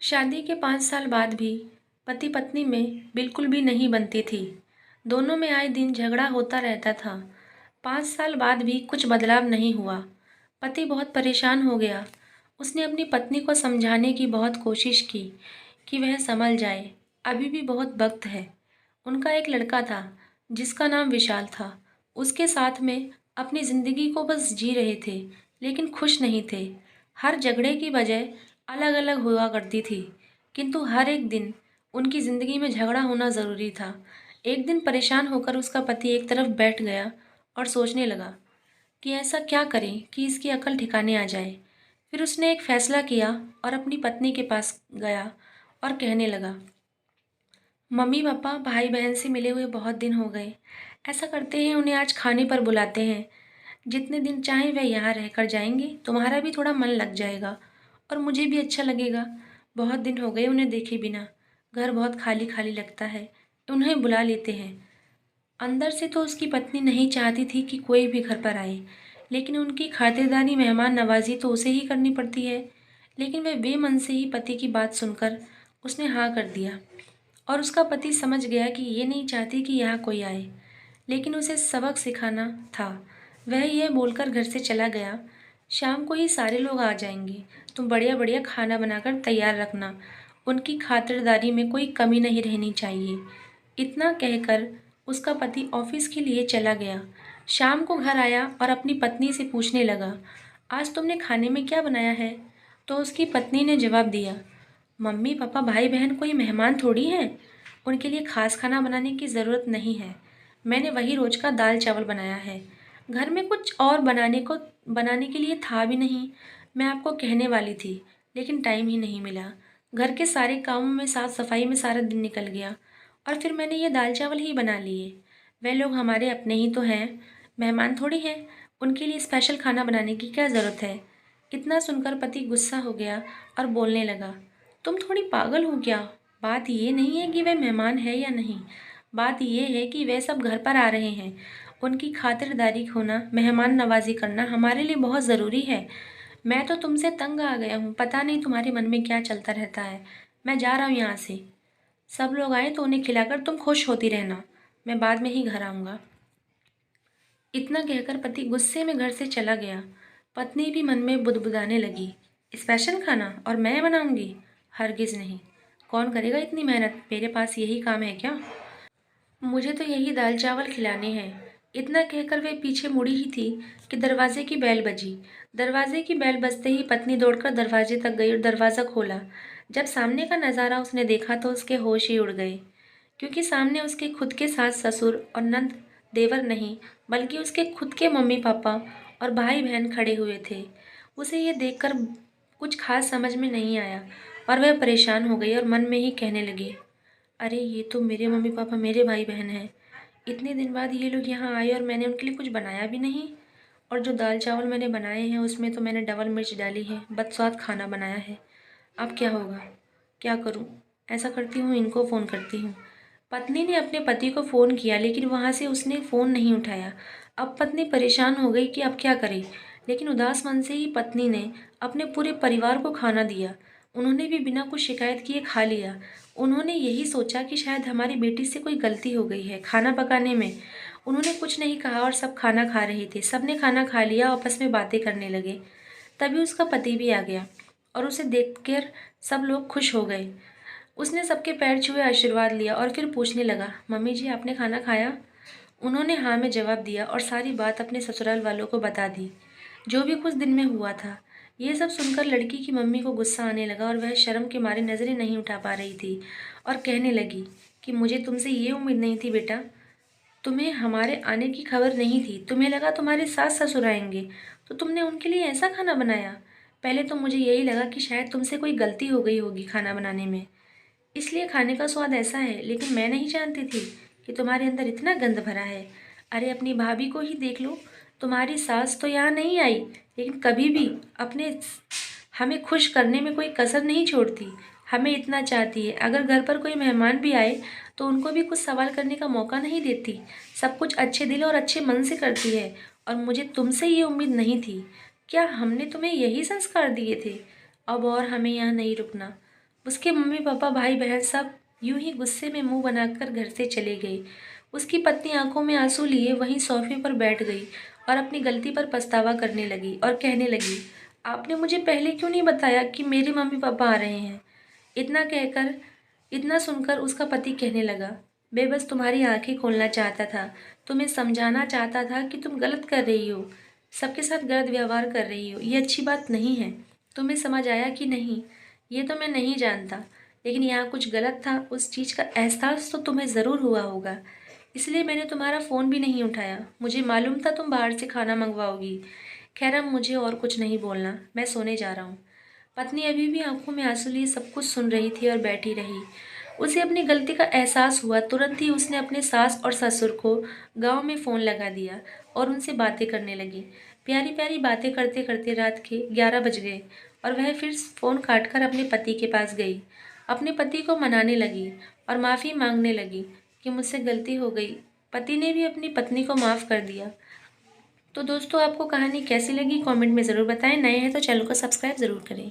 शादी के 5 साल बाद भी पति पत्नी में बिल्कुल भी नहीं बनती थी। दोनों में आए दिन झगड़ा होता रहता था। 5 साल बाद भी कुछ बदलाव नहीं हुआ। पति बहुत परेशान हो गया। उसने अपनी पत्नी को समझाने की बहुत कोशिश की कि वह संभल जाए, अभी भी बहुत वक्त है। उनका एक लड़का था जिसका नाम विशाल था। उसके साथ में अपनी जिंदगी को बस जी रहे थे, लेकिन खुश नहीं थे। हर झगड़े की वजह अलग अलग हुआ करती थी, किंतु हर एक दिन उनकी जिंदगी में झगड़ा होना जरूरी था। एक दिन परेशान होकर उसका पति एक तरफ बैठ गया और सोचने लगा कि ऐसा क्या करें कि इसकी अकल ठिकाने आ जाए। फिर उसने एक फैसला किया और अपनी पत्नी के पास गया और कहने लगा, मम्मी पापा भाई बहन से मिले हुए बहुत दिन हो गए। ऐसा करते हैं, उन्हें आज खाने पर बुलाते हैं। जितने दिन चाहें वह यहाँ रहकर जाएंगे, तुम्हारा भी थोड़ा मन लग जाएगा और मुझे भी अच्छा लगेगा। बहुत दिन हो गए उन्हें देखे बिना। घर बहुत खाली खाली लगता है। उन्हें बुला लेते हैं। अंदर से तो उसकी पत्नी नहीं चाहती थी कि कोई भी घर पर आए, लेकिन उनकी खातिरदारी मेहमान नवाजी तो उसे ही करनी पड़ती है। लेकिन वह बेमन से ही पति की बात सुनकर उसने हाँ कर दिया। और उसका पति समझ गया कि ये नहीं चाहती कि यहाँ कोई आए, लेकिन उसे सबक सिखाना था। वह यह बोलकर घर से चला गया, शाम को ही सारे लोग आ जाएंगे, तुम बढ़िया बढ़िया खाना बनाकर तैयार रखना। उनकी खातिरदारी में कोई कमी नहीं रहनी चाहिए। इतना कहकर उसका पति ऑफिस के लिए चला गया। शाम को घर आया और अपनी पत्नी से पूछने लगा, आज तुमने खाने में क्या बनाया है? तो उसकी पत्नी ने जवाब दिया, मम्मी पापा भाई बहन कोई मेहमान थोड़ी हैं, उनके लिए खास खाना बनाने की ज़रूरत नहीं है। मैंने वही रोज का दाल चावल बनाया है। घर में कुछ और बनाने के लिए था भी नहीं। मैं आपको कहने वाली थी, लेकिन टाइम ही नहीं मिला। घर के सारे कामों में साफ सफाई में सारा दिन निकल गया और फिर मैंने ये दाल चावल ही बना लिए। वे लोग हमारे अपने ही तो हैं, मेहमान थोड़ी हैं। उनके लिए स्पेशल खाना बनाने की क्या ज़रूरत है? इतना सुनकर पति गुस्सा हो गया और बोलने लगा, तुम थोड़ी पागल हो क्या? बात ये नहीं है कि वे मेहमान है या नहीं। बात ये है कि वे सब घर पर आ रहे हैं। उनकी खातिरदारी होना, मेहमान नवाजी करना हमारे लिए बहुत ज़रूरी है। मैं तो तुमसे तंग आ गया हूँ, पता नहीं तुम्हारे मन में क्या चलता रहता है। मैं जा रहा हूँ यहाँ से। सब लोग आए तो उन्हें खिलाकर तुम खुश होती रहना। मैं बाद में ही घर आऊँगा। इतना कहकर पति गुस्से में घर से चला गया। पत्नी भी मन में बुदबुदाने लगी, स्पेशल खाना और मैं बनाऊंगी? हरगिज नहीं। कौन करेगा इतनी मेहनत? मेरे पास यही काम है क्या? मुझे तो यही दाल चावल खिलाने हैं। इतना कहकर वे पीछे मुड़ी ही थी कि दरवाजे की बैल बजी। दरवाजे की बैल बजते ही पत्नी दौड़कर दरवाजे तक गई और दरवाज़ा खोला। जब सामने का नज़ारा उसने देखा तो उसके होश ही उड़ गए, क्योंकि सामने उसके खुद के सास ससुर और नंद देवर नहीं, बल्कि उसके खुद के मम्मी पापा और भाई बहन खड़े हुए थे। उसे ये देखकर कुछ खास समझ में नहीं आया और वह परेशान हो गई और मन में ही कहने लगी, अरे ये तो मेरे मम्मी पापा, मेरे भाई बहन हैं। इतने दिन बाद ये लोग यहाँ आए और मैंने उनके लिए कुछ बनाया भी नहीं। और जो दाल चावल मैंने बनाए हैं उसमें तो मैंने डबल मिर्च डाली है, बदस्वाद खाना बनाया है। अब क्या होगा? क्या करूं? ऐसा करती हूँ, इनको फ़ोन करती हूँ। पत्नी ने अपने पति को फ़ोन किया, लेकिन वहाँ से उसने फ़ोन नहीं उठाया। अब पत्नी परेशान हो गई कि अब क्या करे। लेकिन उदास मन से ही पत्नी ने अपने पूरे परिवार को खाना दिया। उन्होंने भी बिना कुछ शिकायत किए खा लिया। उन्होंने यही सोचा कि शायद हमारी बेटी से कोई गलती हो गई है खाना पकाने में। उन्होंने कुछ नहीं कहा और सब खाना खा रहे थे। सबने खाना खा लिया, आपस में बातें करने लगे। तभी उसका पति भी आ गया और उसे देखकर सब लोग खुश हो गए। उसने सबके पैर छुए आशीर्वाद लिया और फिर पूछने लगा, मम्मी जी आपने खाना खाया? उन्होंने हाँ में जवाब दिया और सारी बात अपने ससुराल वालों को बता दी, जो भी कुछ दिन में हुआ था। ये सब सुनकर लड़की की मम्मी को गुस्सा आने लगा और वह शर्म के मारे नज़रें नहीं उठा पा रही थी और कहने लगी कि मुझे तुमसे ये उम्मीद नहीं थी बेटा। तुम्हें हमारे आने की खबर नहीं थी। तुम्हें लगा तुम्हारे सास ससुर आएंगे तो तुमने उनके लिए ऐसा खाना बनाया। पहले तो मुझे यही लगा कि शायद तुमसे कोई गलती हो गई होगी खाना बनाने में, इसलिए खाने का स्वाद ऐसा है, लेकिन मैं नहीं जानती थी कि तुम्हारे अंदर इतना गंद भरा है। अरे अपनी भाभी को ही देख लो, तुम्हारी सास तो यहाँ नहीं आई, लेकिन कभी भी अपने हमें खुश करने में कोई कसर नहीं छोड़ती। हमें इतना चाहती है, अगर घर पर कोई मेहमान भी आए तो उनको भी कुछ सवाल करने का मौका नहीं देती। सब कुछ अच्छे दिल और अच्छे मन से करती है। और मुझे तुमसे ये उम्मीद नहीं थी। क्या हमने तुम्हें यही संस्कार दिए थे? अब और हमें यहाँ नहीं रुकना। उसके मम्मी पापा भाई बहन सब यूं ही गुस्से में मुंह बनाकर घर से चले गए। उसकी पत्नी आंखों में आंसू लिए वहीं सोफे पर बैठ गई और अपनी गलती पर पछतावा करने लगी और कहने लगी, आपने मुझे पहले क्यों नहीं बताया कि मेरे मम्मी पापा आ रहे हैं। इतना सुनकर उसका पति कहने लगा, मैं बस तुम्हारी आंखें खोलना चाहता था, तुम्हें समझाना चाहता था कि तुम गलत कर रही हो, सबके साथ गलत व्यवहार कर रही हो, ये अच्छी बात नहीं है। तुम्हें समझ आया कि नहीं, ये तो मैं नहीं जानता, लेकिन यहाँ कुछ गलत था, उस चीज़ का एहसास तो तुम्हें ज़रूर हुआ होगा, इसलिए मैंने तुम्हारा फ़ोन भी नहीं उठाया। मुझे मालूम था तुम बाहर से खाना मंगवाओगी। खैर अब मुझे और कुछ नहीं बोलना, मैं सोने जा रहा हूँ। पत्नी अभी भी आंखों में आंसू लिए सब कुछ सुन रही थी और बैठी रही। उसे अपनी गलती का एहसास हुआ। तुरंत ही उसने अपने सास और ससुर को गांव में फ़ोन लगा दिया और उनसे बातें करने लगी। प्यारी प्यारी बातें करते करते रात के 11 बज गए और वह फिर फ़ोन काटकर अपने पति के पास गई। अपने पति को मनाने लगी और माफ़ी मांगने लगी कि मुझसे गलती हो गई। पति ने भी अपनी पत्नी को माफ़ कर दिया। तो दोस्तों, आपको कहानी कैसी लगी कमेंट में ज़रूर बताएं। नए हैं तो चैनल को सब्सक्राइब ज़रूर करें।